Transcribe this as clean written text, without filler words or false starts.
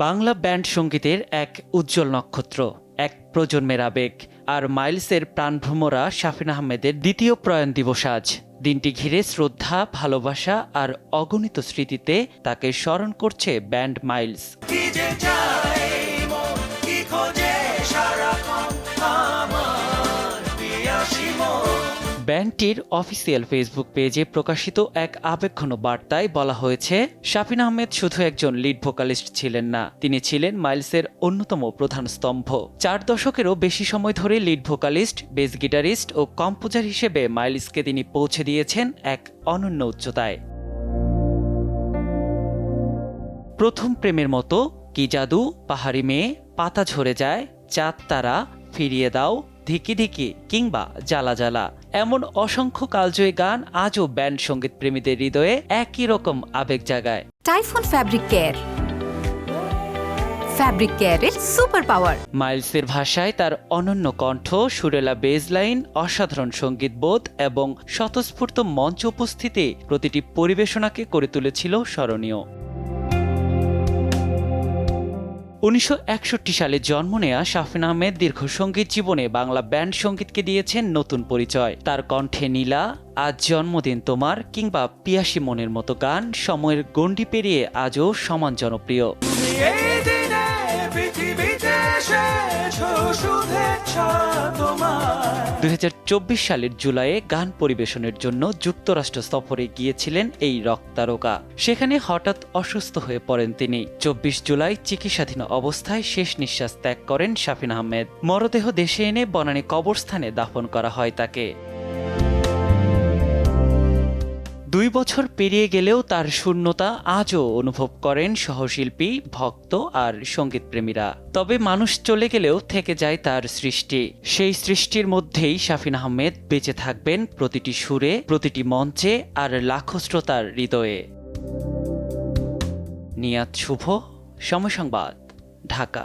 Bangla band সঙ্গীতের এক উজ্জ্বল নক্ষত্র, এক প্রজন্মের আবেগ। আর মাইলসের প্রাণভ্রমরা শাফিন আহমেদের দ্বিতীয় প্রয়াণ দিবস আজ। দিনটি ঘিরে শ্রদ্ধা, ভালোবাসা আর অগণিত স্মৃতিতে তাকে স্মরণ করছে ব্যান্ড মাইলস। ব্যান্ডটির অফিসিয়াল ফেসবুক পেজে প্রকাশিত এক আবেগঘন বার্তায় বলা হয়েছে, শাফিন আহমেদ শুধু একজন লিড ভোকালিস্ট ছিলেন না, তিনি ছিলেন মাইলসের অন্যতম প্রধান স্তম্ভ। 4 দশকেরও বেশি সময় ধরে লিড ভোকালিস্ট, বেস গিটারিস্ট ও কম্পোজার হিসেবে মাইলসকে তিনি পৌঁছে দিয়েছেন এক অনন্য উচ্চতায়। প্রথম প্রেমের মতো, কি জাদু, পাহাড়ি মেয়ে, পাতা ঝরে যায়, চাঁদ তারা, ফিরিয়ে দাও, ধিকি ধিকি কিংবা জ্বালা জ্বালা, এমন অসংখ্য কালজয়ী গান আজও ব্যান্ড সঙ্গীত প্রেমীদের হৃদয়ে একই রকম আবেগ জাগায়। টাইফুন ফ্যাব্রিক কেয়ার, ফ্যাব্রিক কেয়ারের সুপার পাওয়ার। মাইলসের ভাষায় তার অনন্য কণ্ঠ, সুরেলা বেজ লাইন, অসাধারণ সঙ্গীতবোধ এবং স্বতঃস্ফূর্ত মঞ্চ উপস্থিতি প্রতিটি পরিবেশনাকে করে তুলেছিল স্মরণীয়। 1961 সালে জন্ম নেয়া শাফিন আহমেদ দীর্ঘ সঙ্গীত জীবনে বাংলা ব্যান্ড সঙ্গীতকে দিয়েছেন নতুন পরিচয়। তার কণ্ঠে নীলা, আজ জন্মদিন তোমার কিংবা পিয়াসী মনের মতো গান সময়ের গণ্ডি পেরিয়ে আজও সমান জনপ্রিয়। 2024 সালের জুলাইয়ে গান পরিবেশনের জন্য যুক্তরাষ্ট্র সফরে গিয়েছিলেন এই রক তারকা। সেখানে হঠাৎ অসুস্থ হয়ে পড়েন তিনি। 24 জুলাই চিকিৎসাধীন অবস্থায় শেষ নিঃশ্বাস ত্যাগ করেন শাফিন আহমেদ। মরদেহ দেশে এনে বনানী কবরস্থানে দাফন করা হয় তাকে। 2 বছর পেরিয়ে গেলেও তার শূন্যতা আজও অনুভব করেন সহশিল্পী, ভক্ত আর সঙ্গীতপ্রেমীরা। তবে মানুষ চলে গেলেও থেকে যায় তার সৃষ্টি। সেই সৃষ্টির মধ্যেই শাফিন আহমেদ বেঁচে থাকবেন প্রতিটি সুরে, প্রতিটি মঞ্চে আর লাখো শ্রোতার হৃদয়ে। নিয়াত শুভ, সময় সংবাদ, ঢাকা।